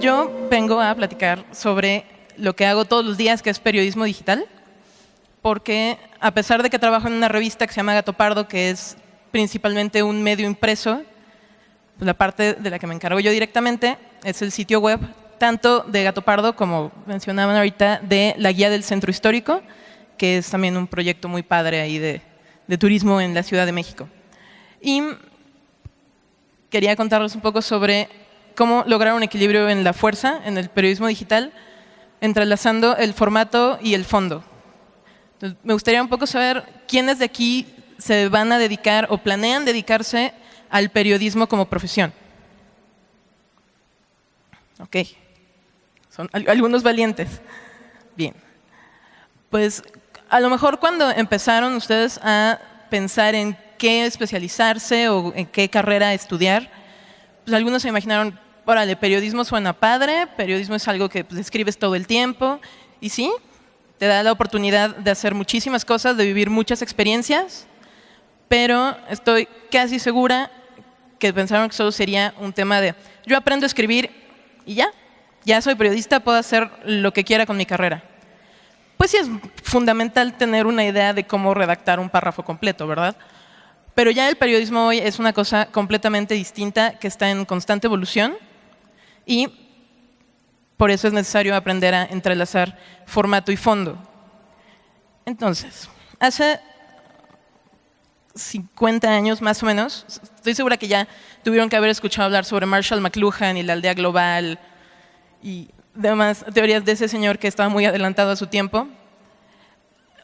yo vengo a platicar sobre lo que hago todos los días, que es periodismo digital, porque a pesar de que trabajo en una revista que se llama Gato Pardo, que es principalmente un medio impreso, pues la parte de la que me encargo yo directamente es el sitio web, tanto de Gato Pardo, como mencionaban ahorita, de la Guía del Centro Histórico, que es también un proyecto muy padre ahí de turismo en la Ciudad de México. Y quería contarles un poco sobre cómo lograr un equilibrio en la fuerza, en el periodismo digital, entrelazando el formato y el fondo. Entonces, me gustaría un poco saber quiénes de aquí se van a dedicar o planean dedicarse al periodismo como profesión. Ok, son algunos valientes. Bien, pues a lo mejor cuando empezaron ustedes a pensar en qué especializarse o en qué carrera estudiar, pues algunos se imaginaron, órale, periodismo suena padre, periodismo es algo que pues, escribes todo el tiempo, y sí, te da la oportunidad de hacer muchísimas cosas, de vivir muchas experiencias, pero estoy casi segura que pensaron que solo sería un tema de yo aprendo a escribir y ya soy periodista, puedo hacer lo que quiera con mi carrera. Pues sí es fundamental tener una idea de cómo redactar un párrafo completo, ¿verdad? Pero ya el periodismo hoy es una cosa completamente distinta que está en constante evolución y por eso es necesario aprender a entrelazar formato y fondo. Entonces, hace 50 años más o menos, estoy segura que ya tuvieron que haber escuchado hablar sobre Marshall McLuhan y la aldea global y demás teorías de ese señor que estaba muy adelantado a su tiempo.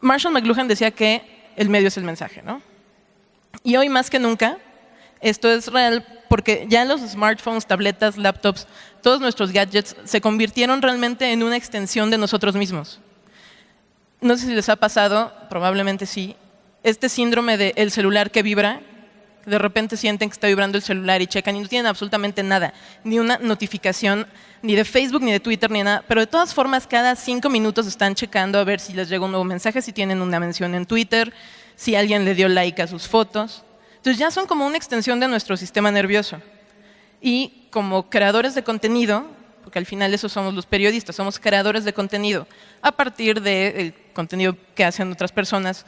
Marshall McLuhan decía que el medio es el mensaje, ¿no? Y hoy más que nunca, esto es real porque ya los smartphones, tabletas, laptops, todos nuestros gadgets se convirtieron realmente en una extensión de nosotros mismos. No sé si les ha pasado, probablemente sí, este síndrome de el celular que vibra, de repente sienten que está vibrando el celular y checan y no tienen absolutamente nada, ni una notificación, ni de Facebook, ni de Twitter, ni nada, pero de todas formas cada 5 minutos están checando a ver si les llega un nuevo mensaje, si tienen una mención en Twitter, si alguien le dio like a sus fotos. Entonces ya son como una extensión de nuestro sistema nervioso. Y como creadores de contenido, porque al final eso somos los periodistas, somos creadores de contenido, a partir del contenido que hacen otras personas,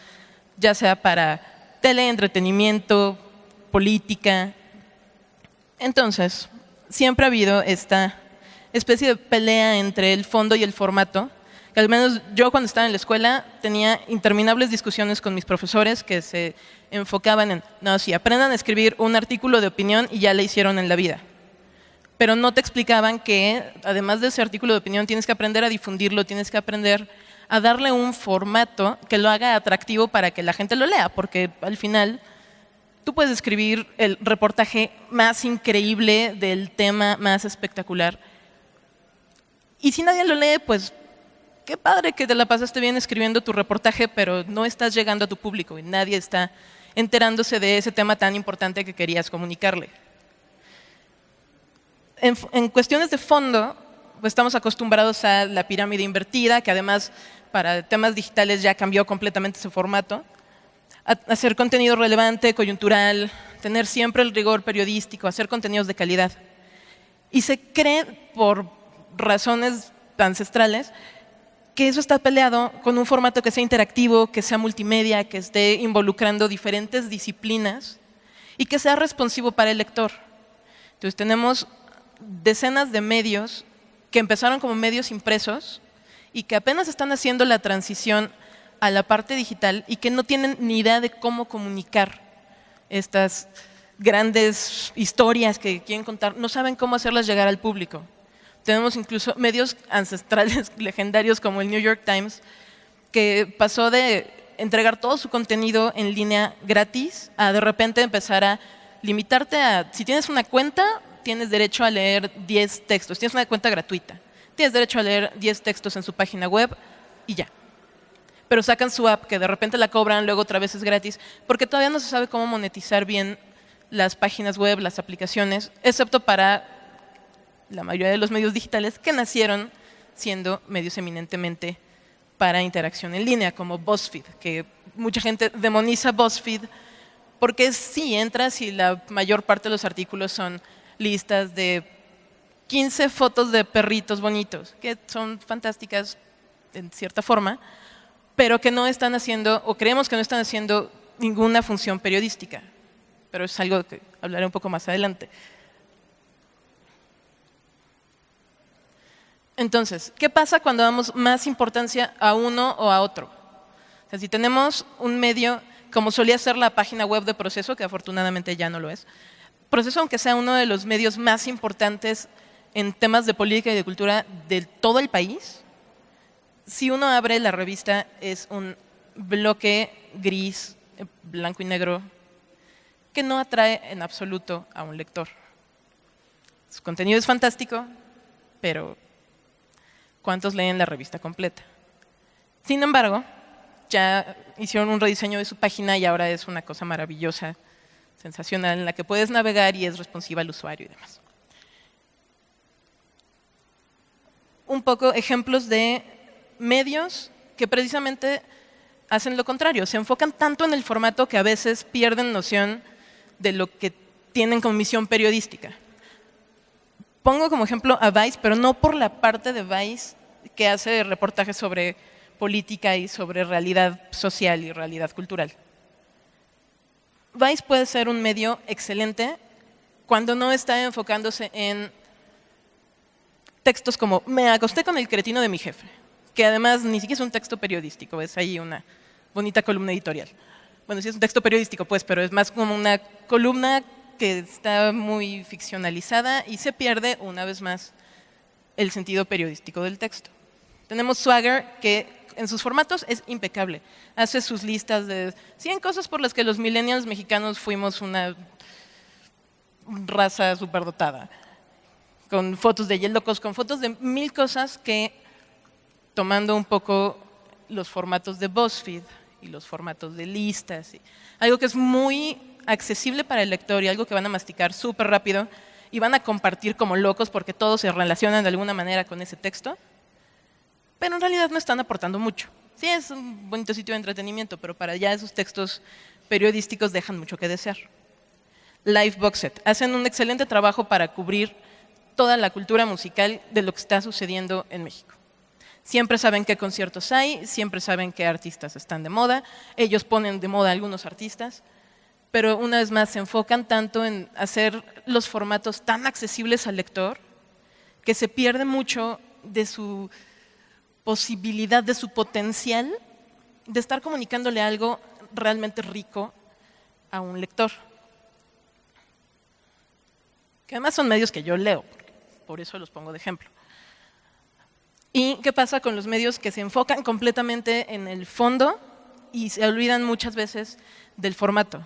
ya sea para tele, entretenimiento, política. Entonces, siempre ha habido esta especie de pelea entre el fondo y el formato, que al menos yo cuando estaba en la escuela tenía interminables discusiones con mis profesores que se enfocaban en, no, sí, aprendan a escribir un artículo de opinión y ya le hicieron en la vida. Pero no te explicaban que, además de ese artículo de opinión, tienes que aprender a difundirlo, tienes que aprender a darle un formato que lo haga atractivo para que la gente lo lea, porque al final tú puedes escribir el reportaje más increíble del tema más espectacular y si nadie lo lee, pues qué padre que te la pasaste bien escribiendo tu reportaje, pero no estás llegando a tu público y nadie está enterándose de ese tema tan importante que querías comunicarle. En cuestiones de fondo, pues estamos acostumbrados a la pirámide invertida, que además para temas digitales ya cambió completamente su formato, a hacer contenido relevante, coyuntural, tener siempre el rigor periodístico, hacer contenidos de calidad. Y se cree, por razones ancestrales, que eso está peleado con un formato que sea interactivo, que sea multimedia, que esté involucrando diferentes disciplinas y que sea responsivo para el lector. Entonces tenemos decenas de medios que empezaron como medios impresos y que apenas están haciendo la transición a la parte digital y que no tienen ni idea de cómo comunicar estas grandes historias que quieren contar, no saben cómo hacerlas llegar al público. Tenemos incluso medios ancestrales legendarios como el New York Times, que pasó de entregar todo su contenido en línea gratis a de repente empezar a limitarte a, si tienes una cuenta, tienes derecho a leer 10 textos, tienes una cuenta gratuita, tienes derecho a leer 10 textos en su página web y ya. Pero sacan su app que de repente la cobran, luego otra vez es gratis, porque todavía no se sabe cómo monetizar bien las páginas web, las aplicaciones, excepto para la mayoría de los medios digitales que nacieron siendo medios eminentemente para interacción en línea, como BuzzFeed, que mucha gente demoniza BuzzFeed porque sí entras y la mayor parte de los artículos son listas de 15 fotos de perritos bonitos, que son fantásticas en cierta forma, pero que no están haciendo, o creemos que no están haciendo ninguna función periodística. Pero es algo que hablaré un poco más adelante. Entonces, ¿qué pasa cuando damos más importancia a uno o a otro? O sea, si tenemos un medio, como solía ser la página web de Proceso, que afortunadamente ya no lo es, Proceso, aunque sea uno de los medios más importantes en temas de política y de cultura de todo el país, si uno abre la revista es un bloque gris, blanco y negro, que no atrae en absoluto a un lector. Su contenido es fantástico, pero ¿cuántos leen la revista completa? Sin embargo, ya hicieron un rediseño de su página y ahora es una cosa maravillosa, sensacional, en la que puedes navegar y es responsiva al usuario y demás. Un poco ejemplos de medios que precisamente hacen lo contrario, se enfocan tanto en el formato que a veces pierden noción de lo que tienen como misión periodística. Pongo como ejemplo a Vice, pero no por la parte de Vice que hace reportajes sobre política y sobre realidad social y realidad cultural. Vice puede ser un medio excelente cuando no está enfocándose en textos como me acosté con el cretino de mi jefe, que además ni siquiera es un texto periodístico, es ahí una bonita columna editorial. Bueno, sí es un texto periodístico, pues, pero es más como una columna que está muy ficcionalizada y se pierde, una vez más, el sentido periodístico del texto. Tenemos Swagger, que en sus formatos es impecable. Hace sus listas de 100 cosas por las que los millennials mexicanos fuimos una raza superdotada, con fotos de yelocos, con fotos de 1000 cosas que, tomando un poco los formatos de BuzzFeed y los formatos de listas, algo que es muy accesible para el lector y algo que van a masticar súper rápido y van a compartir como locos porque todos se relacionan de alguna manera con ese texto, pero en realidad no están aportando mucho. Sí, es un bonito sitio de entretenimiento, pero para allá esos textos periodísticos dejan mucho que desear. Liveboxet hacen un excelente trabajo para cubrir toda la cultura musical de lo que está sucediendo en México. Siempre saben qué conciertos hay, siempre saben qué artistas están de moda, ellos ponen de moda a algunos artistas, pero una vez más se enfocan tanto en hacer los formatos tan accesibles al lector que se pierde mucho de su posibilidad, de su potencial de estar comunicándole algo realmente rico a un lector. Que además son medios que yo leo, por eso los pongo de ejemplo. ¿Y qué pasa con los medios que se enfocan completamente en el fondo y se olvidan muchas veces del formato?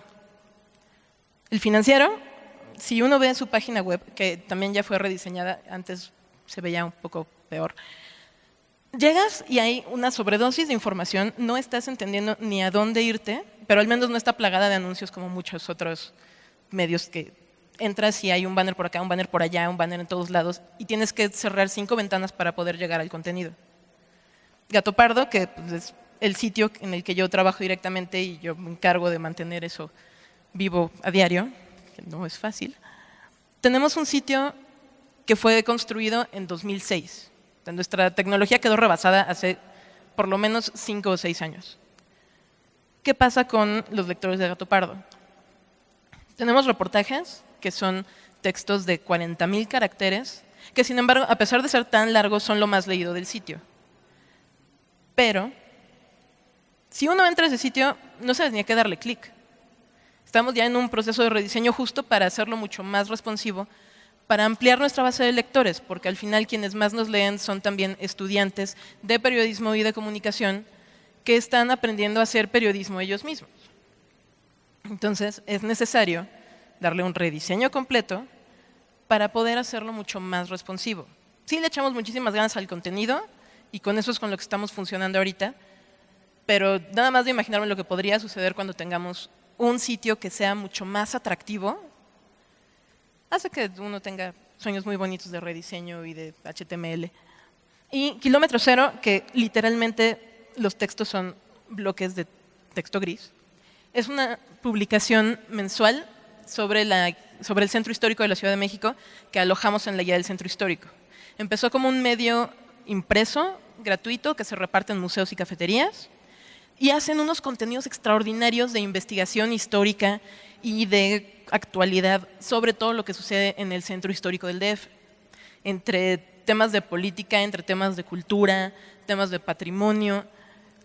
El Financiero, si uno ve su página web, que también ya fue rediseñada, antes se veía un poco peor, llegas y hay una sobredosis de información, no estás entendiendo ni a dónde irte, pero al menos no está plagada de anuncios como muchos otros medios que entras y hay un banner por acá, un banner por allá, un banner en todos lados y tienes que cerrar 5 ventanas para poder llegar al contenido. Gato Pardo, que pues, es el sitio en el que yo trabajo directamente y yo me encargo de mantener eso vivo a diario, que no es fácil. Tenemos un sitio que fue construido en 2006. Nuestra tecnología quedó rebasada hace por lo menos 5 o 6 años. ¿Qué pasa con los lectores de Gato Pardo? Tenemos reportajes que son textos de 40,000 caracteres, que sin embargo, a pesar de ser tan largos, son lo más leído del sitio. Pero, si uno entra a ese sitio, no sabes ni a qué darle clic. Estamos ya en un proceso de rediseño justo para hacerlo mucho más responsivo, para ampliar nuestra base de lectores, porque al final quienes más nos leen son también estudiantes de periodismo y de comunicación que están aprendiendo a hacer periodismo ellos mismos. Entonces, es necesario darle un rediseño completo para poder hacerlo mucho más responsivo. Sí le echamos muchísimas ganas al contenido y con eso es con lo que estamos funcionando ahorita, pero nada más de imaginarme lo que podría suceder cuando tengamos un sitio que sea mucho más atractivo, hace que uno tenga sueños muy bonitos de rediseño y de HTML. Y Kilómetro Cero, que literalmente los textos son bloques de texto gris, es una publicación mensual sobre la sobre el centro histórico de la Ciudad de México que alojamos en la guía del centro histórico. Empezó como un medio impreso, gratuito, que se reparte en museos y cafeterías, y hacen unos contenidos extraordinarios de investigación histórica y de actualidad sobre todo lo que sucede en el centro histórico del DF, entre temas de política, entre temas de cultura, temas de patrimonio.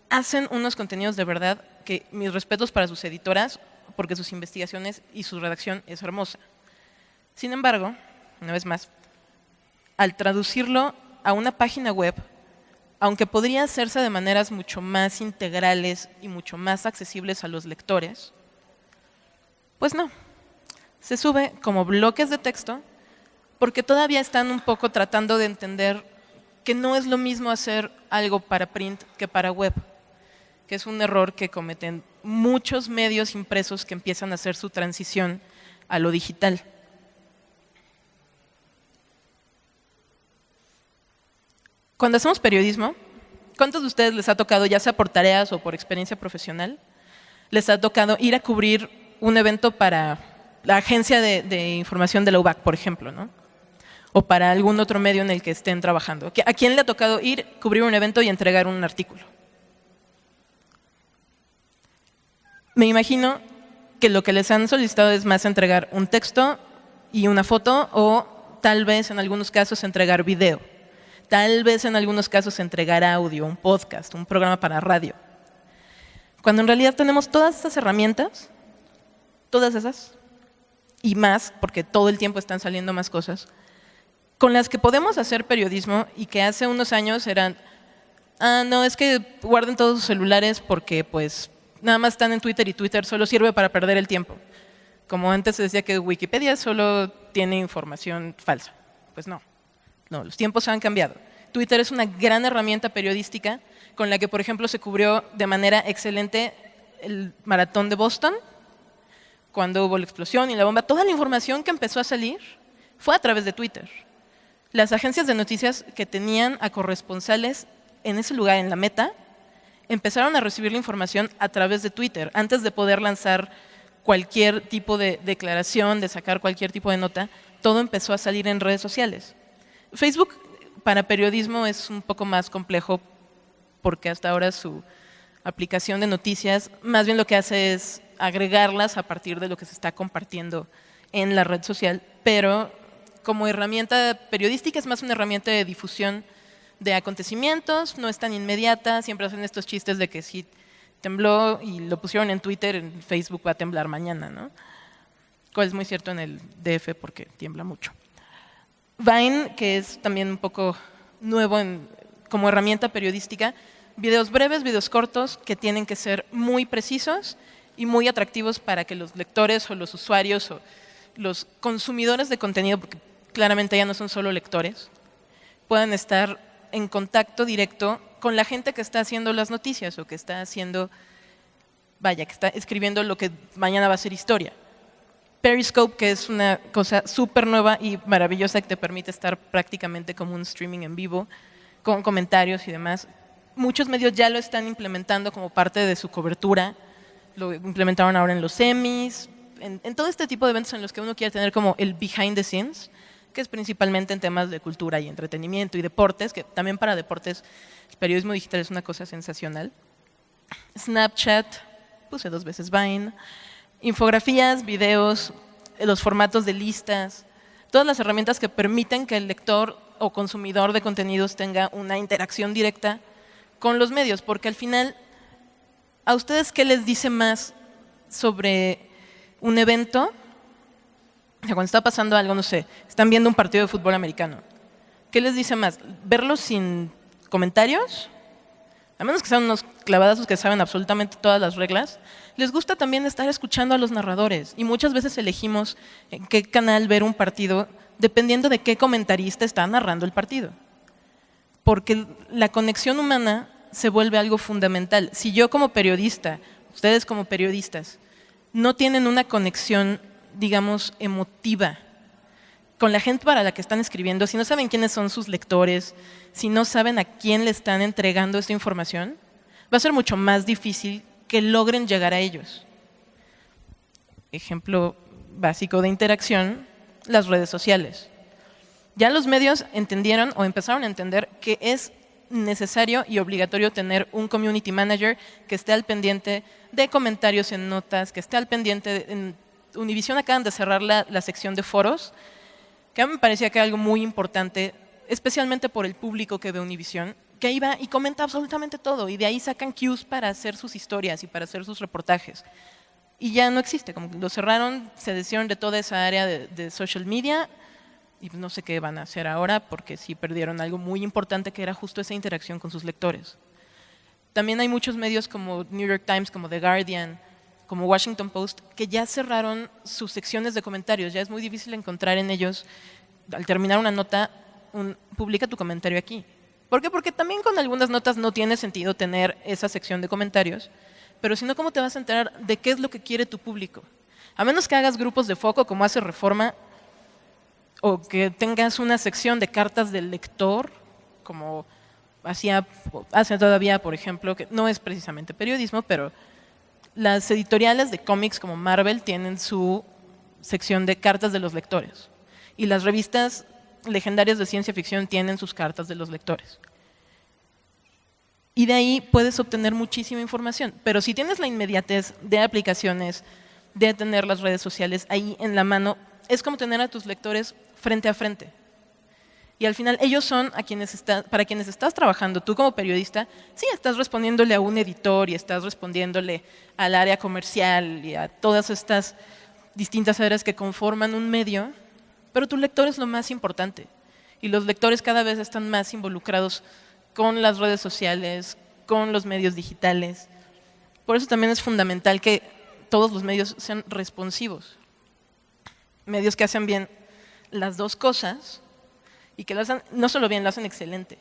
Hacen unos contenidos de verdad que mis respetos para sus editoras, porque sus investigaciones y su redacción es hermosa. Sin embargo, una vez más, al traducirlo a una página web, aunque podría hacerse de maneras mucho más integrales y mucho más accesibles a los lectores, pues no. Se sube como bloques de texto porque todavía están un poco tratando de entender que no es lo mismo hacer algo para print que para web, que es un error que cometen muchos medios impresos que empiezan a hacer su transición a lo digital. Cuando hacemos periodismo, ¿cuántos de ustedes les ha tocado, ya sea por tareas o por experiencia profesional, les ha tocado ir a cubrir un evento para la agencia de información de la UBAC, por ejemplo, ¿no? O para algún otro medio en el que estén trabajando? ¿A quién le ha tocado ir, cubrir un evento y entregar un artículo? Me imagino que lo que les han solicitado es más entregar un texto y una foto, o tal vez en algunos casos entregar video. Tal vez en algunos casos entregar audio, un podcast, un programa para radio. Cuando en realidad tenemos todas estas herramientas, todas esas, y más, porque todo el tiempo están saliendo más cosas, con las que podemos hacer periodismo y que hace unos años eran, no, es que guarden todos sus celulares porque pues nada más están en Twitter y Twitter solo sirve para perder el tiempo. Como antes se decía que Wikipedia solo tiene información falsa. Pues no. No, los tiempos han cambiado. Twitter es una gran herramienta periodística con la que, por ejemplo, se cubrió de manera excelente el maratón de Boston, cuando hubo la explosión y la bomba. Toda la información que empezó a salir fue a través de Twitter. Las agencias de noticias que tenían a corresponsales en ese lugar, en la Meta, empezaron a recibir la información a través de Twitter. Antes de poder lanzar cualquier tipo de declaración, de sacar cualquier tipo de nota, todo empezó a salir en redes sociales. Facebook para periodismo es un poco más complejo porque hasta ahora su aplicación de noticias más bien lo que hace es agregarlas a partir de lo que se está compartiendo en la red social, pero como herramienta periodística es más una herramienta de difusión de acontecimientos, no es tan inmediata, siempre hacen estos chistes de que si tembló y lo pusieron en Twitter, en Facebook va a temblar mañana, ¿no? Cual es muy cierto en el DF porque tiembla mucho. Vine, que es también un poco nuevo como herramienta periodística, videos breves, videos cortos que tienen que ser muy precisos y muy atractivos para que los lectores o los usuarios o los consumidores de contenido, porque claramente ya no son solo lectores, puedan estar en contacto directo con la gente que está haciendo las noticias o que está haciendo, que está escribiendo lo que mañana va a ser historia. Periscope, que es una cosa súper nueva y maravillosa que te permite estar prácticamente como un streaming en vivo, con comentarios y demás. Muchos medios ya lo están implementando como parte de su cobertura. Lo implementaron ahora en los Emmys, en todo este tipo de eventos en los que uno quiere tener como el behind the scenes, que es principalmente en temas de cultura y entretenimiento y deportes, que también para deportes el periodismo digital es una cosa sensacional. Snapchat, puse 2 veces Vine. Infografías, videos, los formatos de listas, todas las herramientas que permiten que el lector o consumidor de contenidos tenga una interacción directa con los medios, porque al final, ¿a ustedes qué les dice más sobre un evento? O sea, cuando está pasando algo, no sé, están viendo un partido de fútbol americano, ¿qué les dice más? ¿Verlo sin comentarios? A menos que sean unos clavadazos que saben absolutamente todas las reglas, les gusta también estar escuchando a los narradores y muchas veces elegimos en qué canal ver un partido dependiendo de qué comentarista está narrando el partido. Porque la conexión humana se vuelve algo fundamental. Si yo como periodista, ustedes como periodistas, no tienen una conexión, digamos, emotiva con la gente para la que están escribiendo, si no saben quiénes son sus lectores, si no saben a quién le están entregando esta información, va a ser mucho más difícil que logren llegar a ellos. Ejemplo básico de interacción, las redes sociales. Ya los medios entendieron o empezaron a entender que es necesario y obligatorio tener un community manager que esté al pendiente de comentarios en notas, que esté al pendiente. En Univision acaban de cerrar la sección de foros, que a mí me parecía que era algo muy importante, especialmente por el público que ve Univision, que ahí va y comenta absolutamente todo, y de ahí sacan cues para hacer sus historias y para hacer sus reportajes. Y ya no existe, como que lo cerraron, se deshicieron de toda esa área de social media, y no sé qué van a hacer ahora, porque sí perdieron algo muy importante, que era justo esa interacción con sus lectores. También hay muchos medios como New York Times, como The Guardian, como Washington Post, que ya cerraron sus secciones de comentarios. Ya es muy difícil encontrar en ellos, al terminar una nota, publica tu comentario aquí. ¿Por qué? Porque también con algunas notas no tiene sentido tener esa sección de comentarios, pero si no, ¿cómo te vas a enterar de qué es lo que quiere tu público? A menos que hagas grupos de foco, como hace Reforma, o que tengas una sección de cartas del lector, como hace todavía, por ejemplo, que no es precisamente periodismo, pero las editoriales de cómics como Marvel tienen su sección de cartas de los lectores. Y las revistas legendarias de ciencia ficción tienen sus cartas de los lectores. Y de ahí puedes obtener muchísima información. Pero si tienes la inmediatez de aplicaciones, de tener las redes sociales ahí en la mano, es como tener a tus lectores frente a frente. Y al final ellos son para quienes estás trabajando. Tú como periodista, sí, estás respondiéndole a un editor y estás respondiéndole al área comercial y a todas estas distintas áreas que conforman un medio, pero tu lector es lo más importante. Y los lectores cada vez están más involucrados con las redes sociales, con los medios digitales. Por eso también es fundamental que todos los medios sean responsivos. Medios que hacen bien las dos cosas y que lo hacen no solo bien, lo hacen excelente.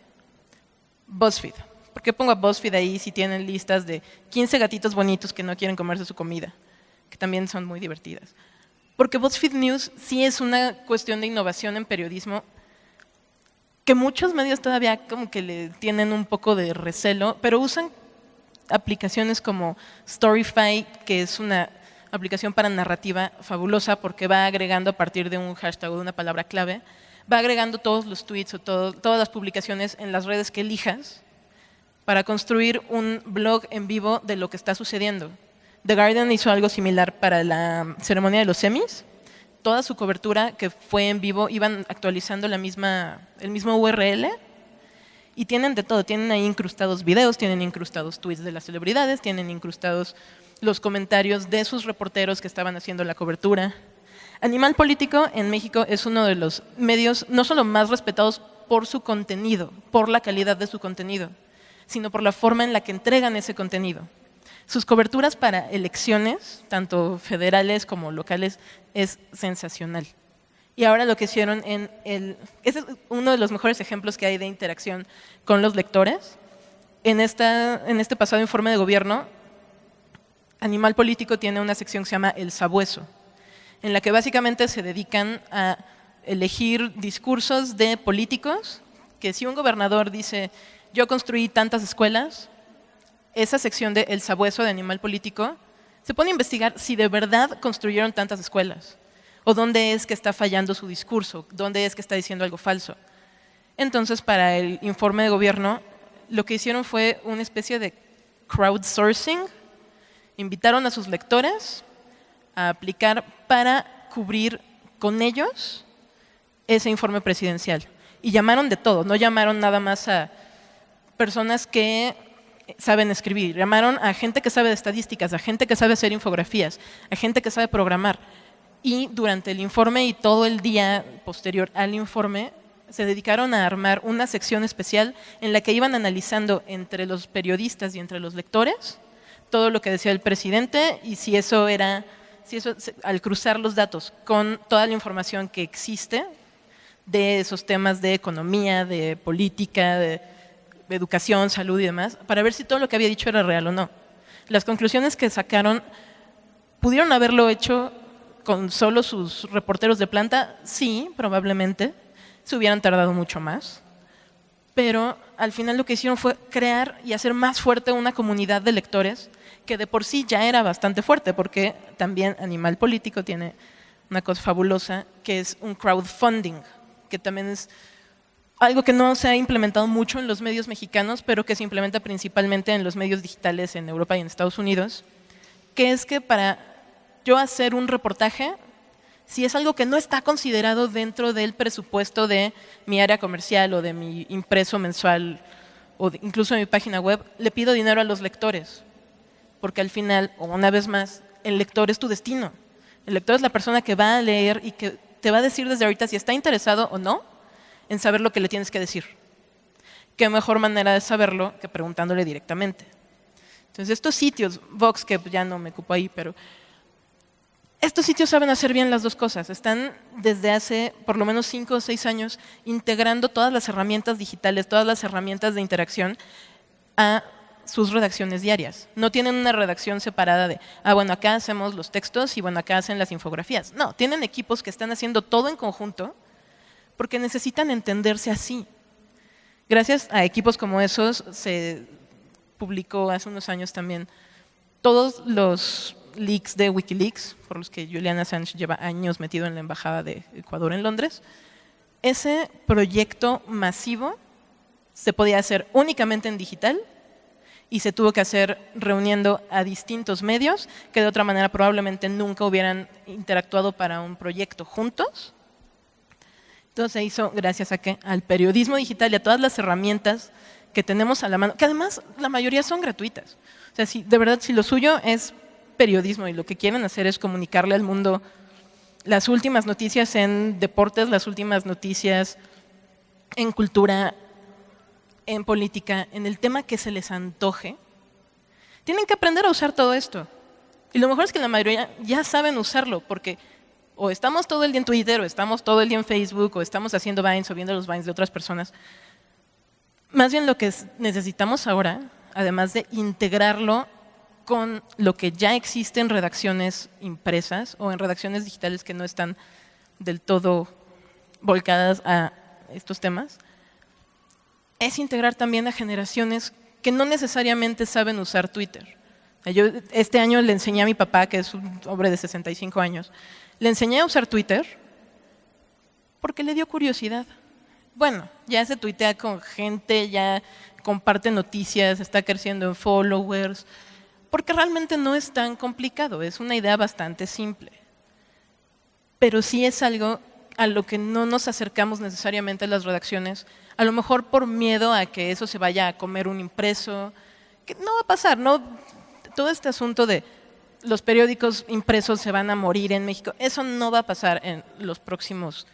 BuzzFeed. ¿Por qué pongo a BuzzFeed ahí si tienen listas de 15 gatitos bonitos que no quieren comerse su comida? Que también son muy divertidas. Porque BuzzFeed News sí es una cuestión de innovación en periodismo que muchos medios todavía como que le tienen un poco de recelo, pero usan aplicaciones como Storyfy, que es una aplicación para narrativa fabulosa porque va agregando a partir de un hashtag o de una palabra clave, va agregando todos los tweets o todas las publicaciones en las redes que elijas para construir un blog en vivo de lo que está sucediendo. The Guardian hizo algo similar para la ceremonia de los Emmys. Toda su cobertura que fue en vivo iban actualizando el mismo URL y tienen de todo. Tienen ahí incrustados videos, tienen incrustados tweets de las celebridades, tienen incrustados los comentarios de sus reporteros que estaban haciendo la cobertura. Animal Político en México es uno de los medios no solo más respetados por su contenido, por la calidad de su contenido, sino por la forma en la que entregan ese contenido. Sus coberturas para elecciones, tanto federales como locales, es sensacional. Y ahora lo que hicieron ese es uno de los mejores ejemplos que hay de interacción con los lectores. En este pasado informe de gobierno, Animal Político tiene una sección que se llama El Sabueso, en la que básicamente se dedican a elegir discursos de políticos, que si un gobernador dice, yo construí tantas escuelas, esa sección de El Sabueso de Animal Político se pone a investigar si de verdad construyeron tantas escuelas o dónde es que está fallando su discurso, dónde es que está diciendo algo falso. Entonces, para el informe de gobierno, lo que hicieron fue una especie de crowdsourcing. Invitaron a sus lectores a aplicar para cubrir con ellos ese informe presidencial. Y llamaron de todo, no llamaron nada más a personas que saben escribir, llamaron a gente que sabe de estadísticas, a gente que sabe hacer infografías, a gente que sabe programar. Y durante el informe y todo el día posterior al informe, se dedicaron a armar una sección especial en la que iban analizando entre los periodistas y entre los lectores todo lo que decía el presidente y si eso al cruzar los datos con toda la información que existe de esos temas de economía, de política, de educación, salud y demás, para ver si todo lo que había dicho era real o no. Las conclusiones que sacaron, ¿pudieron haberlo hecho con solo sus reporteros de planta? Sí, probablemente. Se hubieran tardado mucho más. Pero al final lo que hicieron fue crear y hacer más fuerte una comunidad de lectores que de por sí ya era bastante fuerte, porque también Animal Político tiene una cosa fabulosa, que es un crowdfunding, que también es algo que no se ha implementado mucho en los medios mexicanos, pero que se implementa principalmente en los medios digitales en Europa y en Estados Unidos, que es que para yo hacer un reportaje, si es algo que no está considerado dentro del presupuesto de mi área comercial o de mi impreso mensual o incluso de mi página web, le pido dinero a los lectores, porque al final, o una vez más, el lector es tu destino. El lector es la persona que va a leer y que te va a decir desde ahorita si está interesado o no en saber lo que le tienes que decir. ¿Qué mejor manera de saberlo que preguntándole directamente? Entonces, estos sitios, Vox, que ya no me ocupo ahí, pero estos sitios saben hacer bien las dos cosas. Están desde hace por lo menos 5 o 6 años integrando todas las herramientas digitales, todas las herramientas de interacción a sus redacciones diarias. No tienen una redacción separada de, bueno, acá hacemos los textos y bueno, acá hacen las infografías. No, tienen equipos que están haciendo todo en conjunto porque necesitan entenderse así. Gracias a equipos como esos se publicó hace unos años también todos los leaks de Wikileaks, por los que Julian Assange lleva años metido en la Embajada de Ecuador en Londres. Ese proyecto masivo se podía hacer únicamente en digital y se tuvo que hacer reuniendo a distintos medios que de otra manera probablemente nunca hubieran interactuado para un proyecto juntos. Entonces se hizo gracias a ¿qué? Al periodismo digital y a todas las herramientas que tenemos a la mano, que además la mayoría son gratuitas. O sea, si, de verdad, si lo suyo es periodismo y lo que quieren hacer es comunicarle al mundo las últimas noticias en deportes, las últimas noticias en cultura, en política, en el tema que se les antoje, tienen que aprender a usar todo esto. Y lo mejor es que la mayoría ya saben usarlo, porque o estamos todo el día en Twitter, o estamos todo el día en Facebook, o estamos haciendo Vines o viendo los Vines de otras personas. Más bien lo que necesitamos ahora, además de integrarlo con lo que ya existe en redacciones impresas o en redacciones digitales que no están del todo volcadas a estos temas, es integrar también a generaciones que no necesariamente saben usar Twitter. Yo este año le enseñé a mi papá, que es un hombre de 65 años, le enseñé a usar Twitter porque le dio curiosidad. Bueno, ya se tuitea con gente, ya comparte noticias, está creciendo en followers, porque realmente no es tan complicado, es una idea bastante simple. Pero sí es algo a lo que no nos acercamos necesariamente a las redacciones, a lo mejor por miedo a que eso se vaya a comer un impreso, que no va a pasar, ¿no? Todo este asunto de los periódicos impresos se van a morir en México, eso no va a pasar en los próximos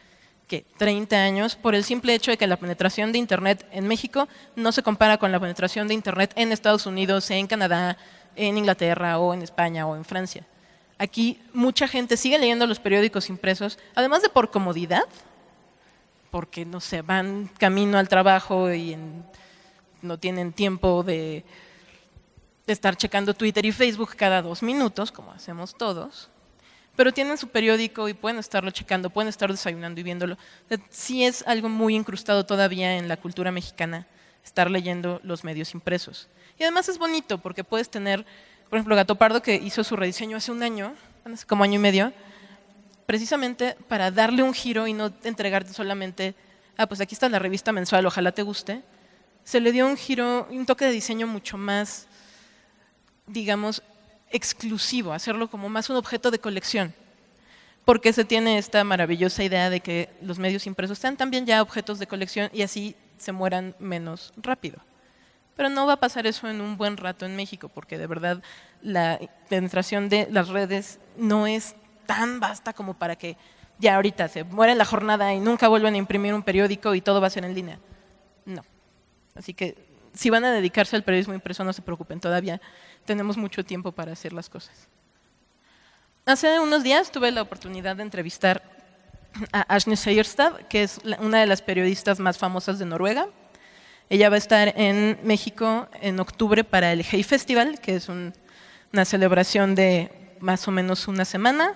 30 años, por el simple hecho de que la penetración de Internet en México no se compara con la penetración de Internet en Estados Unidos, en Canadá, en Inglaterra o en España o en Francia. Aquí mucha gente sigue leyendo los periódicos impresos, además de por comodidad, porque no sé, van camino al trabajo y no tienen tiempo de estar checando Twitter y Facebook cada 2 minutos, como hacemos todos, pero tienen su periódico y pueden estarlo checando, pueden estar desayunando y viéndolo. Sí es algo muy incrustado todavía en la cultura mexicana, estar leyendo los medios impresos. Y además es bonito porque puedes tener, por ejemplo, Gato Pardo, que hizo su rediseño hace un año, hace como año y medio, precisamente para darle un giro y no entregarte solamente, pues aquí está la revista mensual, ojalá te guste. Se le dio un giro, un toque de diseño mucho más, digamos, exclusivo, hacerlo como más un objeto de colección, porque se tiene esta maravillosa idea de que los medios impresos sean también ya objetos de colección y así se mueran menos rápido. Pero no va a pasar eso en un buen rato en México, porque de verdad la penetración de las redes no es tan vasta como para que ya ahorita se muere la jornada y nunca vuelvan a imprimir un periódico y todo va a ser en línea. No. Así que si van a dedicarse al periodismo impreso, no se preocupen, todavía tenemos mucho tiempo para hacer las cosas. Hace unos días tuve la oportunidad de entrevistar a Agnes Seierstad, que es una de las periodistas más famosas de Noruega. Ella va a estar en México en octubre para el Hey Festival, que es una celebración de más o menos una semana,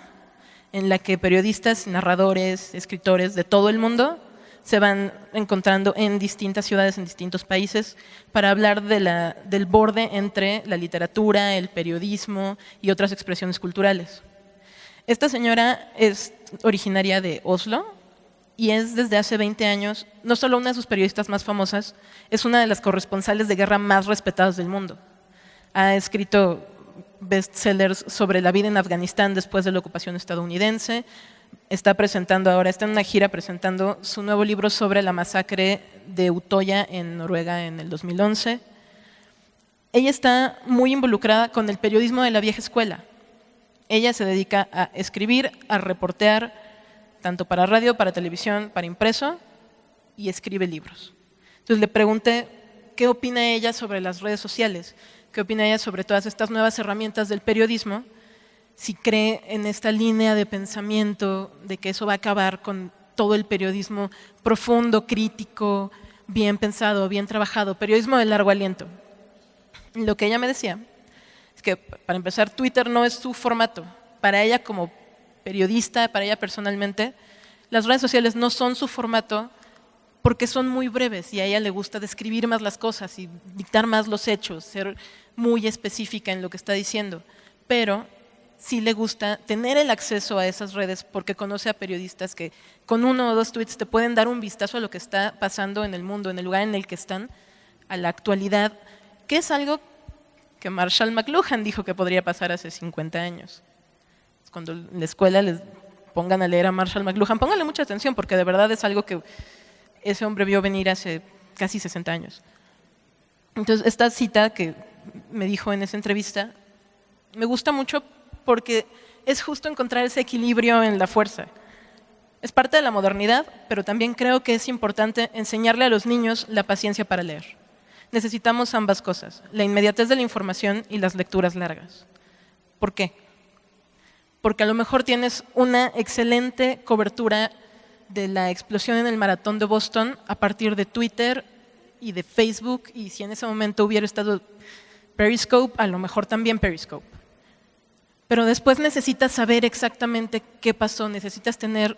en la que periodistas, narradores, escritores de todo el mundo se van encontrando en distintas ciudades, en distintos países, para hablar del borde entre la literatura, el periodismo y otras expresiones culturales. Esta señora es originaria de Oslo y es desde hace 20 años no solo una de sus periodistas más famosas, es una de las corresponsales de guerra más respetadas del mundo. Ha escrito bestsellers sobre la vida en Afganistán después de la ocupación estadounidense. Está en una gira presentando su nuevo libro sobre la masacre de Utoya en Noruega en el 2011. Ella está muy involucrada con el periodismo de la vieja escuela. Ella se dedica a escribir, a reportear, tanto para radio, para televisión, para impreso, y escribe libros. Entonces le pregunté qué opina ella sobre las redes sociales, qué opina ella sobre todas estas nuevas herramientas del periodismo, si cree en esta línea de pensamiento de que eso va a acabar con todo el periodismo profundo, crítico, bien pensado, bien trabajado, periodismo de largo aliento. Lo que ella me decía es que, para empezar, Twitter no es su formato. Para ella como periodista, para ella personalmente, las redes sociales no son su formato porque son muy breves y a ella le gusta describir más las cosas y dictar más los hechos, ser muy específica en lo que está diciendo. Pero sí le gusta tener el acceso a esas redes porque conoce a periodistas que con 1 o 2 tweets te pueden dar un vistazo a lo que está pasando en el mundo, en el lugar en el que están, a la actualidad, que es algo que Marshall McLuhan dijo que podría pasar hace 50 años. Cuando en la escuela les pongan a leer a Marshall McLuhan, pónganle mucha atención porque de verdad es algo que ese hombre vio venir hace casi 60 años. Entonces, esta cita que me dijo en esa entrevista me gusta mucho porque es justo encontrar ese equilibrio en la fuerza. Es parte de la modernidad, pero también creo que es importante enseñarle a los niños la paciencia para leer. Necesitamos ambas cosas, la inmediatez de la información y las lecturas largas. ¿Por qué? Porque a lo mejor tienes una excelente cobertura de la explosión en el maratón de Boston a partir de Twitter y de Facebook, y si en ese momento hubiera estado Periscope, a lo mejor también Periscope. Pero después necesitas saber exactamente qué pasó, necesitas tener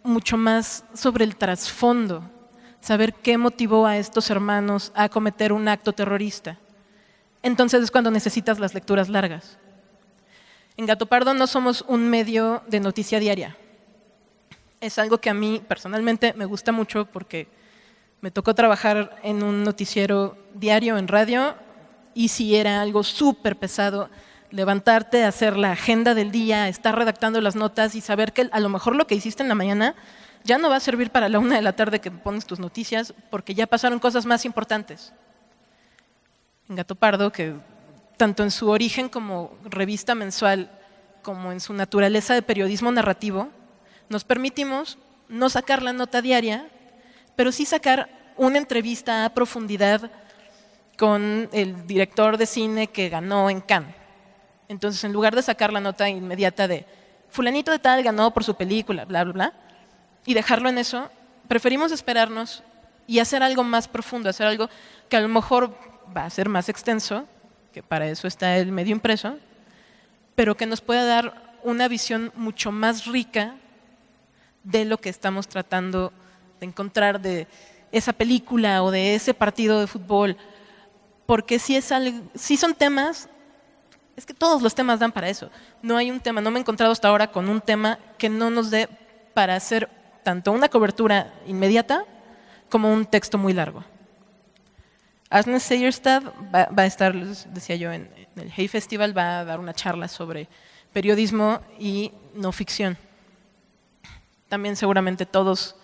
mucho más sobre el trasfondo, saber qué motivó a estos hermanos a cometer un acto terrorista. Entonces es cuando necesitas las lecturas largas. En Gato Pardo no somos un medio de noticia diaria. Es algo que a mí personalmente me gusta mucho porque me tocó trabajar en un noticiero diario en radio y si era algo súper pesado, levantarte, hacer la agenda del día, estar redactando las notas y saber que a lo mejor lo que hiciste en la mañana ya no va a servir para la 1 de la tarde que pones tus noticias porque ya pasaron cosas más importantes. En Gato Pardo, que tanto en su origen como revista mensual, como en su naturaleza de periodismo narrativo, nos permitimos no sacar la nota diaria, pero sí sacar una entrevista a profundidad con el director de cine que ganó en Cannes. Entonces, en lugar de sacar la nota inmediata de fulanito de tal ganó por su película, bla, bla, bla, y dejarlo en eso, preferimos esperarnos y hacer algo más profundo, hacer algo que a lo mejor va a ser más extenso, que para eso está el medio impreso, pero que nos pueda dar una visión mucho más rica de lo que estamos tratando de encontrar de esa película o de ese partido de fútbol, porque si son temas, es que todos los temas dan para eso. No hay un tema, no me he encontrado hasta ahora con un tema que no nos dé para hacer tanto una cobertura inmediata como un texto muy largo. Agnes Seierstad va a estar, les decía yo, en el Hay Festival, va a dar una charla sobre periodismo y no ficción. También seguramente todos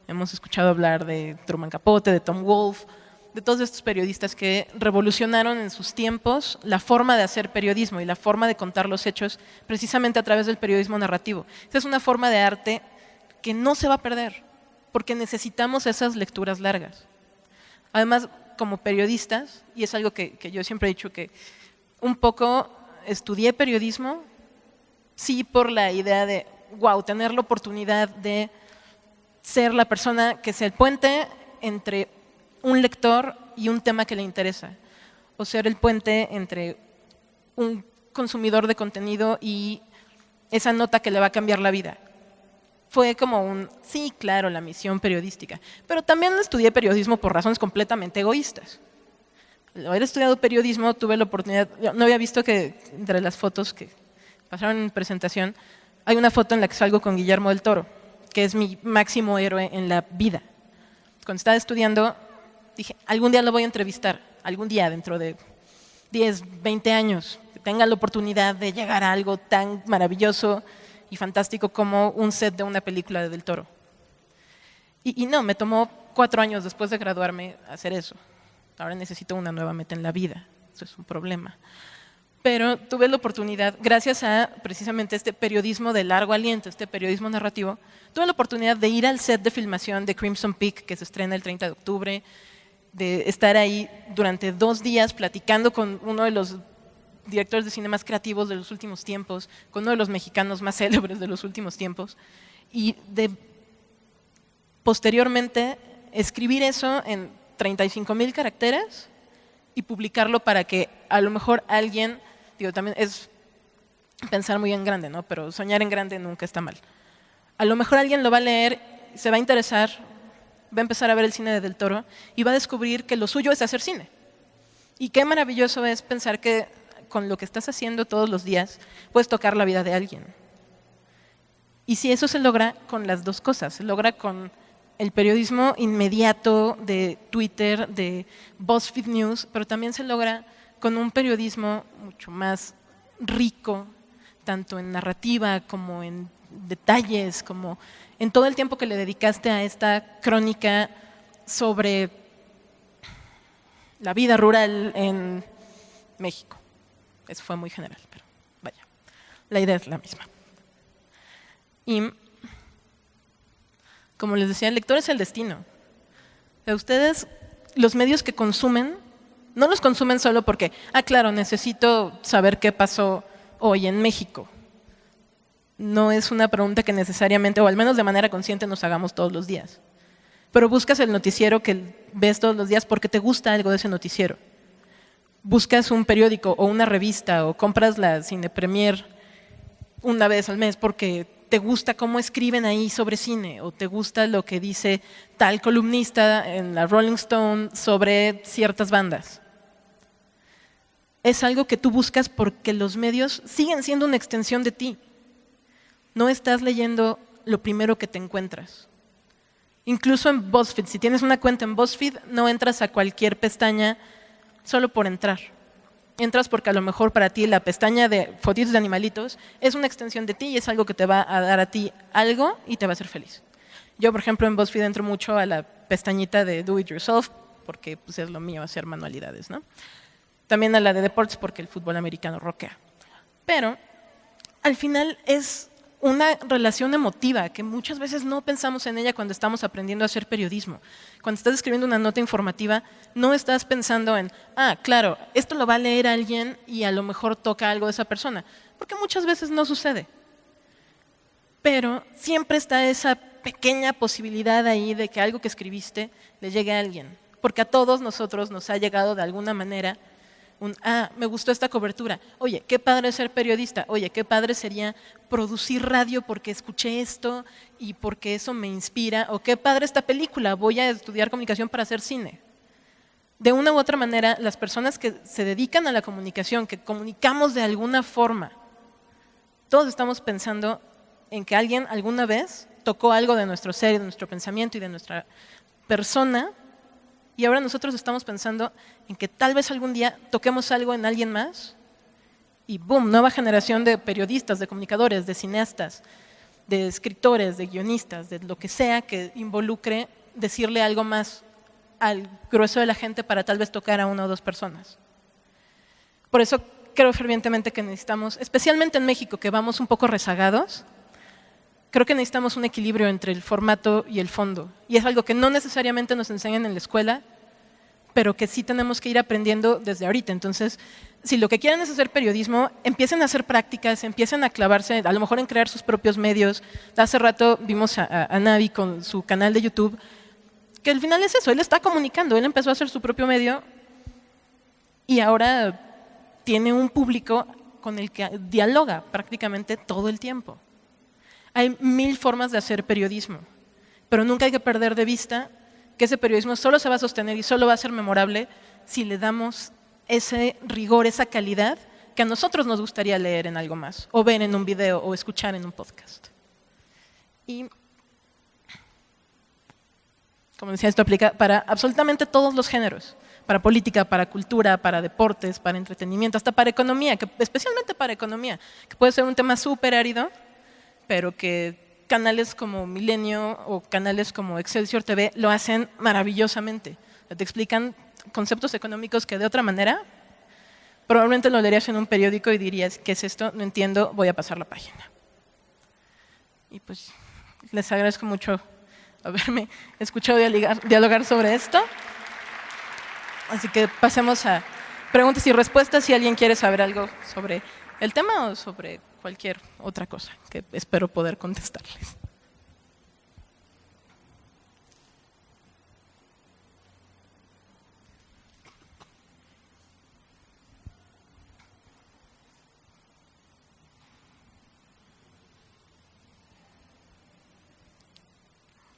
hemos escuchado hablar de Truman Capote, de Tom Wolfe, de todos estos periodistas que revolucionaron en sus tiempos la forma de hacer periodismo y la forma de contar los hechos precisamente a través del periodismo narrativo. Esta es una forma de arte que no se va a perder porque necesitamos esas lecturas largas. Además, como periodistas, y es algo que yo siempre he dicho que un poco estudié periodismo, sí por la idea de, wow, tener la oportunidad de ser la persona que sea el puente entre un lector y un tema que le interesa, o ser el puente entre un consumidor de contenido y esa nota que le va a cambiar la vida. Fue como sí, claro, la misión periodística, pero también estudié periodismo por razones completamente egoístas. Al haber estudiado periodismo tuve la oportunidad, no había visto que entre las fotos que pasaron en presentación, hay una foto en la que salgo con Guillermo del Toro, que es mi máximo héroe en la vida. Cuando estaba estudiando, dije, algún día lo voy a entrevistar, algún día dentro de 10, 20 años, que tenga la oportunidad de llegar a algo tan maravilloso y fantástico como un set de una película de Del Toro. Y no, me tomó 4 años después de graduarme hacer eso. Ahora necesito una nueva meta en la vida, eso es un problema. Pero tuve la oportunidad, gracias a precisamente este periodismo de largo aliento, este periodismo narrativo, tuve la oportunidad de ir al set de filmación de Crimson Peak, que se estrena el 30 de octubre, de estar ahí durante 2 días platicando con uno de los directores de cine más creativos de los últimos tiempos, con uno de los mexicanos más célebres de los últimos tiempos, y de posteriormente escribir eso en 35,000 caracteres y publicarlo para que a lo mejor alguien, digo, también es pensar muy en grande, ¿no? Pero soñar en grande nunca está mal. A lo mejor alguien lo va a leer, se va a interesar, va a empezar a ver el cine de Del Toro y va a descubrir que lo suyo es hacer cine. Y qué maravilloso es pensar que con lo que estás haciendo todos los días puedes tocar la vida de alguien. Y si eso se logra con las dos cosas, se logra con el periodismo inmediato de Twitter, de BuzzFeed News, pero también se logra con un periodismo mucho más rico, tanto en narrativa como en detalles, como en todo el tiempo que le dedicaste a esta crónica sobre la vida rural en México. Eso fue muy general, pero vaya, la idea es la misma. Y como les decía, el lector es el destino. O sea, ustedes, los medios que consumen, no los consumen solo porque, claro, necesito saber qué pasó hoy en México. No es una pregunta que necesariamente, o al menos de manera consciente, nos hagamos todos los días. Pero buscas el noticiero que ves todos los días porque te gusta algo de ese noticiero. Buscas un periódico o una revista o compras la Cine Premier una vez al mes porque te gusta cómo escriben ahí sobre cine o te gusta lo que dice tal columnista en la Rolling Stone sobre ciertas bandas. Es algo que tú buscas porque los medios siguen siendo una extensión de ti. No estás leyendo lo primero que te encuentras. Incluso en BuzzFeed, si tienes una cuenta en BuzzFeed, no entras a cualquier pestaña solo por entrar. Entras porque a lo mejor para ti la pestaña de fotitos de animalitos es una extensión de ti y es algo que te va a dar a ti algo y te va a hacer feliz. Yo, por ejemplo, en BuzzFeed entro mucho a la pestañita de Do It Yourself porque pues, es lo mío hacer manualidades, ¿no? También a la de deportes porque el fútbol americano rockea. Pero al final es una relación emotiva que muchas veces no pensamos en ella cuando estamos aprendiendo a hacer periodismo. Cuando estás escribiendo una nota informativa, no estás pensando en, claro, esto lo va a leer alguien y a lo mejor toca algo de esa persona, porque muchas veces no sucede. Pero siempre está esa pequeña posibilidad ahí de que algo que escribiste le llegue a alguien, porque a todos nosotros nos ha llegado de alguna manera me gustó esta cobertura. Oye, qué padre ser periodista. Oye, qué padre sería producir radio porque escuché esto y porque eso me inspira. O qué padre esta película, voy a estudiar comunicación para hacer cine. De una u otra manera, las personas que se dedican a la comunicación, que comunicamos de alguna forma, todos estamos pensando en que alguien alguna vez tocó algo de nuestro ser, de nuestro pensamiento y de nuestra persona. Y ahora nosotros estamos pensando en que tal vez algún día toquemos algo en alguien más y ¡boom! Nueva generación de periodistas, de comunicadores, de cineastas, de escritores, de guionistas, de lo que sea que involucre decirle algo más al grueso de la gente para tal vez tocar a 1 o 2 personas. Por eso creo fervientemente que necesitamos, especialmente en México, que vamos un poco rezagados, creo que necesitamos un equilibrio entre el formato y el fondo. Y es algo que no necesariamente nos enseñan en la escuela, pero que sí tenemos que ir aprendiendo desde ahorita. Entonces, si lo que quieren es hacer periodismo, empiecen a hacer prácticas, empiecen a clavarse, a lo mejor en crear sus propios medios. Hace rato vimos a Navi con su canal de YouTube, que al final es eso, él está comunicando, él empezó a hacer su propio medio y ahora tiene un público con el que dialoga prácticamente todo el tiempo. Hay 1000 formas de hacer periodismo, pero nunca hay que perder de vista que ese periodismo solo se va a sostener y solo va a ser memorable si le damos ese rigor, esa calidad que a nosotros nos gustaría leer en algo más, o ver en un video, o escuchar en un podcast. Y, como decía, esto aplica para absolutamente todos los géneros, para política, para cultura, para deportes, para entretenimiento, hasta para economía, especialmente para economía, que puede ser un tema súper árido, pero que canales como Milenio o canales como Excelsior TV lo hacen maravillosamente. Te explican conceptos económicos que de otra manera probablemente lo leerías en un periódico y dirías, ¿qué es esto? No entiendo, voy a pasar la página. Y pues les agradezco mucho haberme escuchado dialogar sobre esto. Así que pasemos a preguntas y respuestas si alguien quiere saber algo sobre el tema o sobre cualquier otra cosa que espero poder contestarles.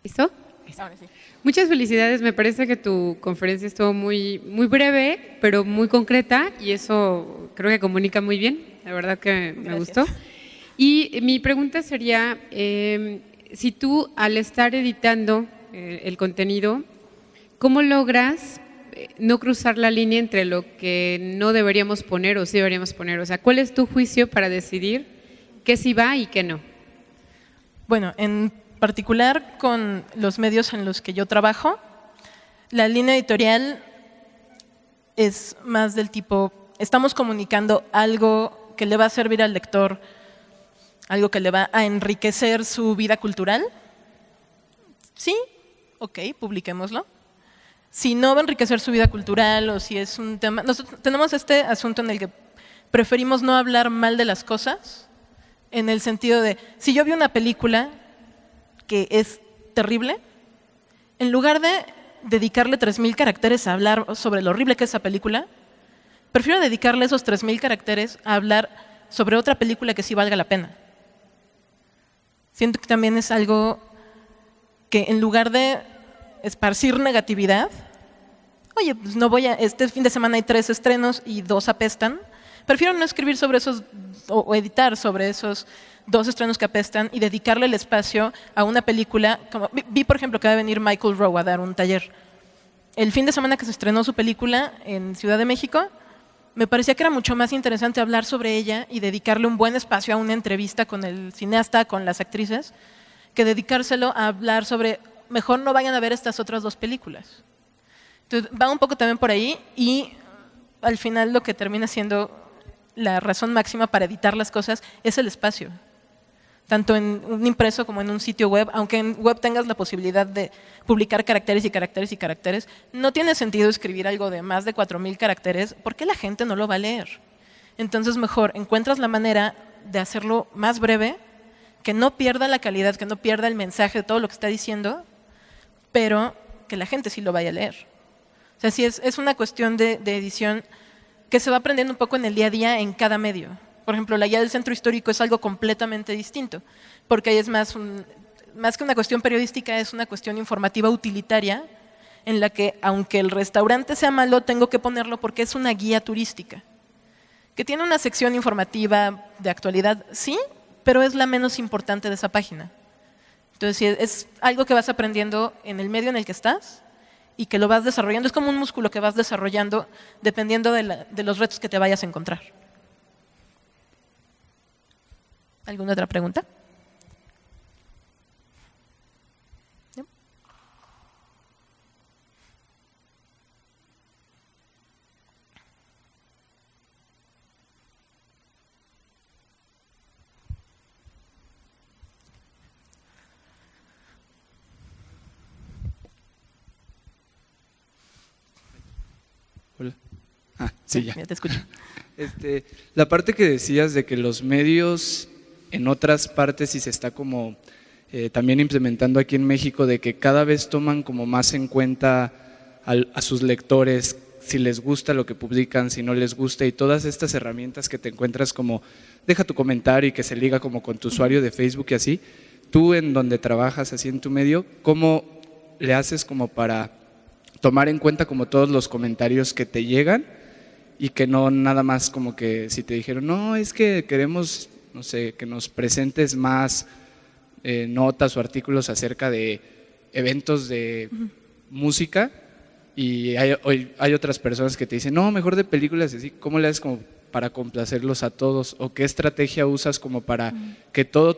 ¿Listo? Ahora sí. Muchas felicidades, me parece que tu conferencia estuvo muy breve, pero muy concreta y eso creo que comunica muy bien, la verdad que me gustó. Y mi pregunta sería, si tú al estar editando el contenido, ¿cómo logras no cruzar la línea entre lo que no deberíamos poner o sí deberíamos poner? O sea, ¿cuál es tu juicio para decidir qué sí va y qué no? Bueno, en particular con los medios en los que yo trabajo, la línea editorial es más del tipo, estamos comunicando algo que le va a servir al lector, algo que le va a enriquecer su vida cultural. Sí, ok, publiquémoslo. Si no va a enriquecer su vida cultural o si es un tema… Nosotros tenemos este asunto en el que preferimos no hablar mal de las cosas, en el sentido de, si yo vi una película que es terrible, en lugar de dedicarle 3,000 caracteres a hablar sobre lo horrible que es esa película, prefiero dedicarle esos 3,000 caracteres a hablar sobre otra película que sí valga la pena. Siento que también es algo que en lugar de esparcir negatividad, oye, pues no voy a, este fin de semana hay 3 estrenos y 2 apestan, prefiero no escribir sobre esos o editar sobre esos 2 estrenos que apestan y dedicarle el espacio a una película. Como, vi, por ejemplo, que va a venir Michael Rowe a dar un taller. El fin de semana que se estrenó su película en Ciudad de México, me parecía que era mucho más interesante hablar sobre ella y dedicarle un buen espacio a una entrevista con el cineasta, con las actrices, que dedicárselo a hablar sobre, mejor no vayan a ver estas otras 2 películas. Entonces, va un poco también por ahí y al final lo que termina siendo la razón máxima para editar las cosas es el espacio. Tanto en un impreso como en un sitio web, aunque en web tengas la posibilidad de publicar caracteres y caracteres y caracteres, no tiene sentido escribir algo de más de 4,000 caracteres porque la gente no lo va a leer. Entonces mejor encuentras la manera de hacerlo más breve, que no pierda la calidad, que no pierda el mensaje de todo lo que está diciendo, pero que la gente sí lo vaya a leer. O sea, sí es una cuestión de edición que se va aprendiendo un poco en el día a día en cada medio. Por ejemplo, la guía del centro histórico es algo completamente distinto, porque ahí es más que una cuestión periodística, es una cuestión informativa utilitaria, en la que, aunque el restaurante sea malo, tengo que ponerlo porque es una guía turística, que tiene una sección informativa de actualidad, sí, pero es la menos importante de esa página. Entonces, sí, es algo que vas aprendiendo en el medio en el que estás y que lo vas desarrollando. Es como un músculo que vas desarrollando dependiendo de los retos que te vayas a encontrar. ¿Alguna otra pregunta? ¿No? Hola. Sí, ya. Ya te escucho. La parte que decías de que los medios en otras partes y se está como también implementando aquí en México, de que cada vez toman como más en cuenta a sus lectores, si les gusta lo que publican, si no les gusta, y todas estas herramientas que te encuentras como deja tu comentario y que se liga como con tu usuario de Facebook y así. Tú en donde trabajas así en tu medio, ¿cómo le haces como para tomar en cuenta como todos los comentarios que te llegan y que no nada más como que si te dijeron, no, es que queremos, no sé, que nos presentes más notas o artículos acerca de eventos de música, y hay otras personas que te dicen, no, mejor de películas, así, ¿cómo le haces como para complacerlos a todos? ¿O qué estrategia usas como para que todo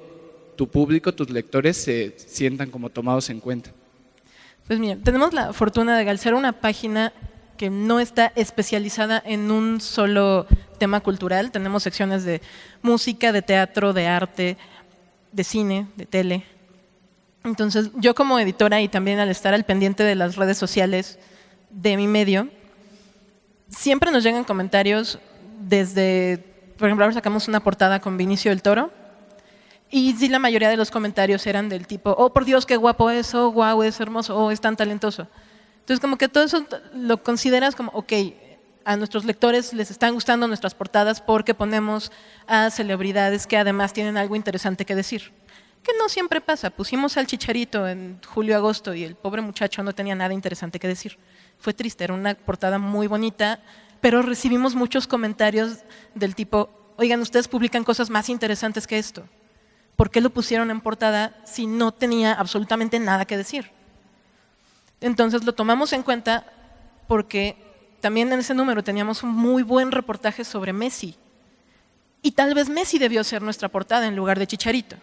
tu público, tus lectores se sientan como tomados en cuenta? Pues mira, tenemos la fortuna de al ser una página que no está especializada en un solo tema cultural. Tenemos secciones de música, de teatro, de arte, de cine, de tele. Entonces, yo como editora y también al estar al pendiente de las redes sociales de mi medio, siempre nos llegan comentarios desde, por ejemplo, ahora sacamos una portada con Vinicio del Toro, y sí, la mayoría de los comentarios eran del tipo, oh, por Dios, qué guapo es, oh, guau, es hermoso, oh, es tan talentoso. Entonces, como que todo eso lo consideras como, ok, a nuestros lectores les están gustando nuestras portadas porque ponemos a celebridades que además tienen algo interesante que decir. Que no siempre pasa. Pusimos al Chicharito en julio-agosto y el pobre muchacho no tenía nada interesante que decir. Fue triste, era una portada muy bonita, pero recibimos muchos comentarios del tipo, oigan, ustedes publican cosas más interesantes que esto. ¿Por qué lo pusieron en portada si no tenía absolutamente nada que decir? Entonces lo tomamos en cuenta porque también en ese número teníamos un muy buen reportaje sobre Messi. Y tal vez Messi debió ser nuestra portada en lugar de Chicharito,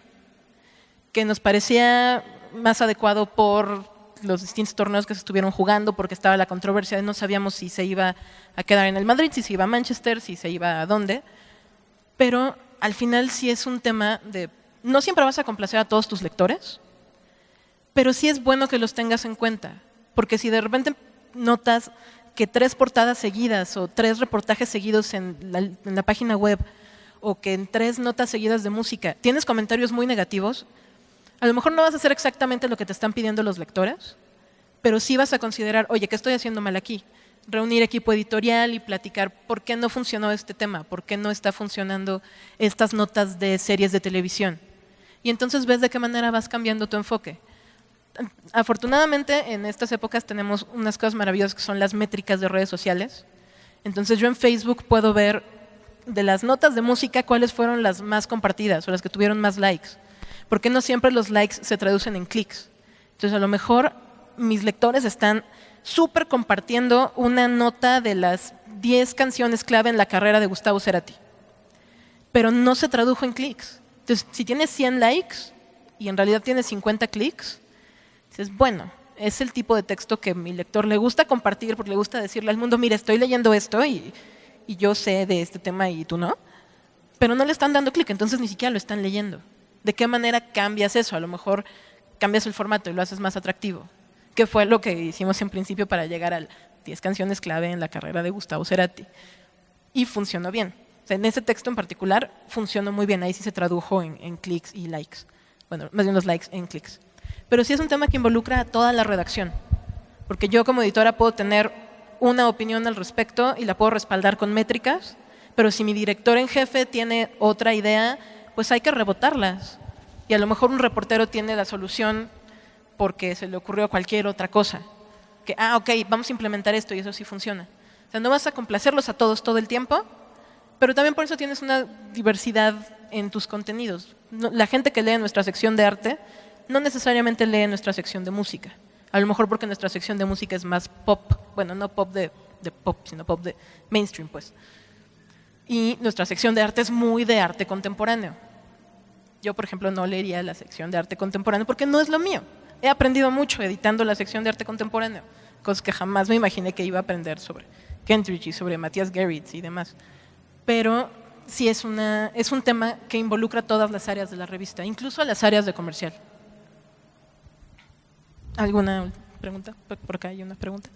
que nos parecía más adecuado por los distintos torneos que se estuvieron jugando, porque estaba la controversia de no sabíamos si se iba a quedar en el Madrid, si se iba a Manchester, si se iba a dónde. Pero al final sí es un tema de, no siempre vas a complacer a todos tus lectores, pero sí es bueno que los tengas en cuenta, porque si de repente notas que 3 portadas seguidas o 3 reportajes seguidos en la página web, o que en 3 notas seguidas de música tienes comentarios muy negativos, a lo mejor no vas a hacer exactamente lo que te están pidiendo los lectores, pero sí vas a considerar, oye, ¿qué estoy haciendo mal aquí? Reunir equipo editorial y platicar por qué no funcionó este tema, por qué no está funcionando estas notas de series de televisión. Y entonces ves de qué manera vas cambiando tu enfoque. Afortunadamente, en estas épocas tenemos unas cosas maravillosas que son las métricas de redes sociales. Entonces yo en Facebook puedo ver de las notas de música cuáles fueron las más compartidas o las que tuvieron más likes. Porque no siempre los likes se traducen en clics. Entonces a lo mejor mis lectores están súper compartiendo una nota de las 10 canciones clave en la carrera de Gustavo Cerati, pero no se tradujo en clics. Entonces, si tienes 100 likes y en realidad tienes 50 clics, dices, bueno, es el tipo de texto que a mi lector le gusta compartir porque le gusta decirle al mundo, mira, estoy leyendo esto y yo sé de este tema y tú no, pero no le están dando clic, entonces ni siquiera lo están leyendo. ¿De qué manera cambias eso? A lo mejor cambias el formato y lo haces más atractivo, que fue lo que hicimos en principio para llegar a 10 canciones clave en la carrera de Gustavo Cerati. Y funcionó bien. O sea, en ese texto en particular funcionó muy bien. Ahí sí se tradujo en clics y likes. Bueno, más bien los likes en clics. Pero sí es un tema que involucra a toda la redacción. Porque yo como editora puedo tener una opinión al respecto y la puedo respaldar con métricas, pero si mi director en jefe tiene otra idea, pues hay que rebotarlas. Y a lo mejor un reportero tiene la solución porque se le ocurrió cualquier otra cosa. Que, ok, vamos a implementar esto y eso sí funciona. O sea, no vas a complacerlos a todos todo el tiempo, pero también por eso tienes una diversidad en tus contenidos. La gente que lee nuestra sección de arte no necesariamente lee nuestra sección de música. A lo mejor porque nuestra sección de música es más pop. Bueno, no pop de pop, sino pop de mainstream, pues. Y nuestra sección de arte es muy de arte contemporáneo. Yo, por ejemplo, no leería la sección de arte contemporáneo porque no es lo mío. He aprendido mucho editando la sección de arte contemporáneo, cosas que jamás me imaginé que iba a aprender sobre Kentridge y sobre Matías Gerritz y demás. Pero sí es un tema que involucra todas las áreas de la revista, incluso las áreas de comercial. ¿Alguna pregunta? Por acá hay una pregunta.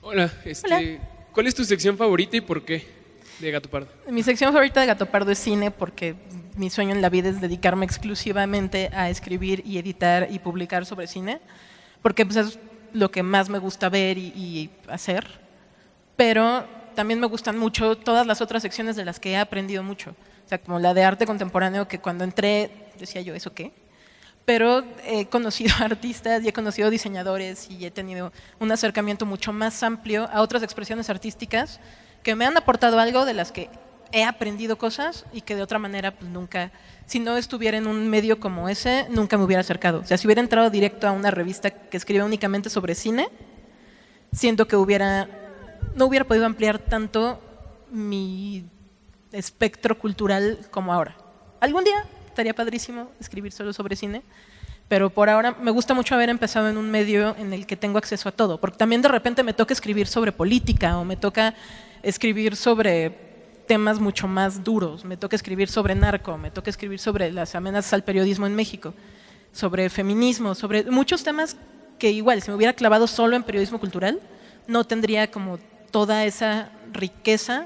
Hola, Hola. ¿Cuál es tu sección favorita y por qué de Gato Pardo? Mi sección favorita de Gato Pardo es cine porque mi sueño en la vida es dedicarme exclusivamente a escribir y editar y publicar sobre cine, porque pues, es lo que más me gusta ver y hacer, pero también me gustan mucho todas las otras secciones de las que he aprendido mucho. O sea, como la de arte contemporáneo, que cuando entré decía yo, ¿eso qué? Pero he conocido artistas y he conocido diseñadores y he tenido un acercamiento mucho más amplio a otras expresiones artísticas que me han aportado algo, de las que he aprendido cosas y que de otra manera pues nunca, si no estuviera en un medio como ese, nunca me hubiera acercado. O sea, si hubiera entrado directo a una revista que escribe únicamente sobre cine, siento que no hubiera podido ampliar tanto mi espectro cultural como ahora. Algún día estaría padrísimo escribir solo sobre cine, pero por ahora me gusta mucho haber empezado en un medio en el que tengo acceso a todo, porque también de repente me toca escribir sobre política o me toca escribir sobre temas mucho más duros, me toca escribir sobre narco, me toca escribir sobre las amenazas al periodismo en México, sobre feminismo, sobre muchos temas que igual, si me hubiera clavado solo en periodismo cultural, no tendría como toda esa riqueza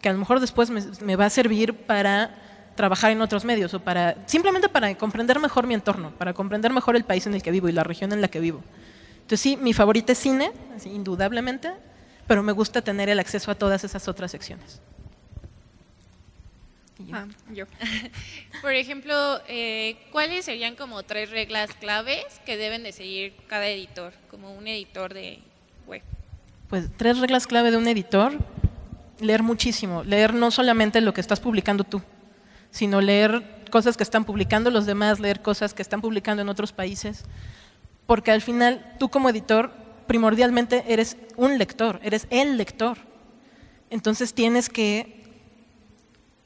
que a lo mejor después me va a servir para trabajar en otros medios o simplemente para comprender mejor mi entorno, para comprender mejor el país en el que vivo y la región en la que vivo. Entonces sí, mi favorita es cine, así, indudablemente, pero me gusta tener el acceso a todas esas otras secciones. Yo. Por ejemplo, ¿cuáles serían como 3 reglas claves que deben de seguir cada editor, como un editor de web? Pues 3 reglas clave de un editor: leer muchísimo, leer no solamente lo que estás publicando tú, sino leer cosas que están publicando los demás, leer cosas que están publicando en otros países, porque al final tú como editor primordialmente eres un lector, eres el lector. Entonces tienes que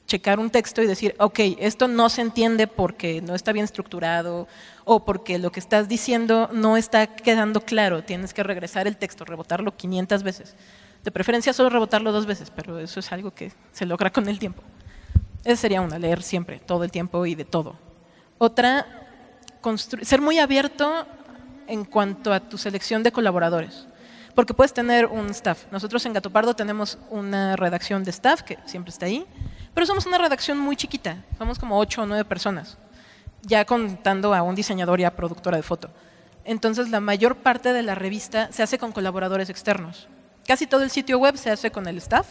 checar un texto y decir, ok, esto no se entiende porque no está bien estructurado o porque lo que estás diciendo no está quedando claro. Tienes que regresar el texto, rebotarlo 500 veces. De preferencia solo rebotarlo 2 veces, pero eso es algo que se logra con el tiempo. Esa sería una, leer siempre, todo el tiempo y de todo. Otra, ser muy abierto en cuanto a tu selección de colaboradores, porque puedes tener un staff. Nosotros en Gato Pardo tenemos una redacción de staff que siempre está ahí, pero somos una redacción muy chiquita, somos como 8 o 9 personas, ya contando a un diseñador y a productora de foto. Entonces la mayor parte de la revista se hace con colaboradores externos. Casi todo el sitio web se hace con el staff,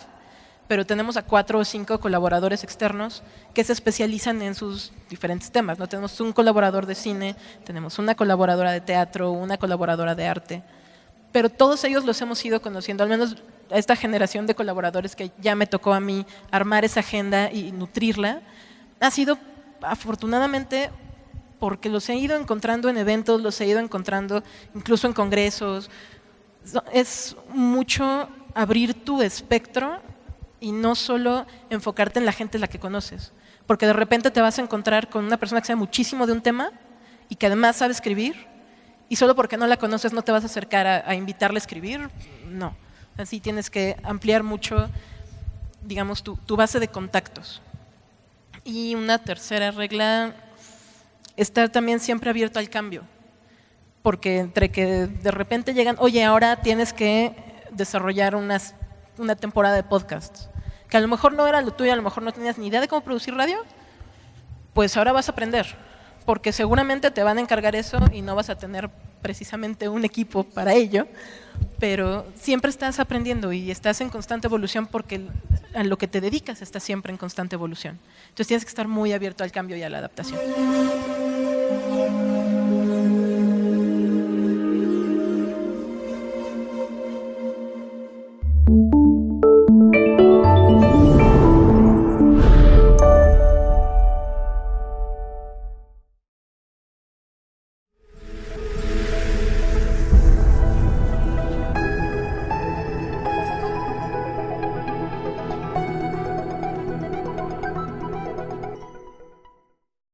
pero tenemos a 4 o 5 colaboradores externos que se especializan en sus diferentes temas, ¿no? Tenemos un colaborador de cine, tenemos una colaboradora de teatro, una colaboradora de arte, pero todos ellos los hemos ido conociendo, al menos a esta generación de colaboradores que ya me tocó a mí armar esa agenda y nutrirla, ha sido afortunadamente porque los he ido encontrando en eventos, los he ido encontrando incluso en congresos. Es mucho abrir tu espectro y no solo enfocarte en la gente a la que conoces, porque de repente te vas a encontrar con una persona que sabe muchísimo de un tema y que además sabe escribir, y solo porque no la conoces no te vas a acercar a invitarla a escribir, no. Así tienes que ampliar mucho, digamos, tu base de contactos. Y una tercera regla, estar también siempre abierto al cambio, porque entre que de repente llegan, oye, ahora tienes que desarrollar una temporada de podcasts, que a lo mejor no era lo tuyo, a lo mejor no tenías ni idea de cómo producir radio, pues ahora vas a aprender, porque seguramente te van a encargar eso y no vas a tener precisamente un equipo para ello, pero siempre estás aprendiendo y estás en constante evolución porque a lo que te dedicas está siempre en constante evolución. Entonces tienes que estar muy abierto al cambio y a la adaptación.